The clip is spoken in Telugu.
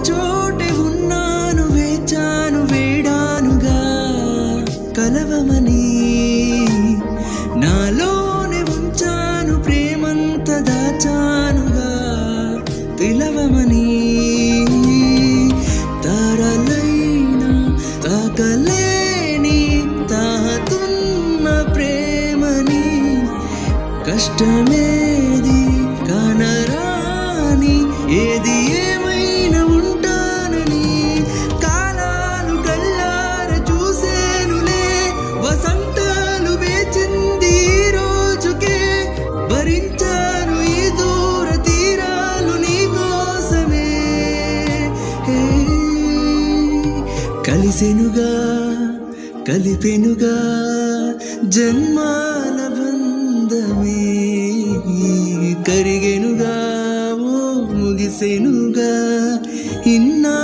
చోటే ఉన్నాను, వేచాను, వేడానుగా కలవమని. నాలోనే ఉంచాను ప్రేమంత దాచానుగా పిలవమని. తారలైనా తాకలేని తాతున్న ప్రేమని, కష్టమేది కానరాని ఏది ఏమైనా ఉంటానని. కాలాలు కళ్ళార చూసేనులే, వసంతాలు వేచింది ఈ రోజుకే. భరించాను ఈ దూర తీరాలు నీ కోసమే. కలిసెనుగా కలిపెనుగా జన్మాల బంధమే. కరిగెనుగా ఓ ముగిసెనుగా ఇన్నా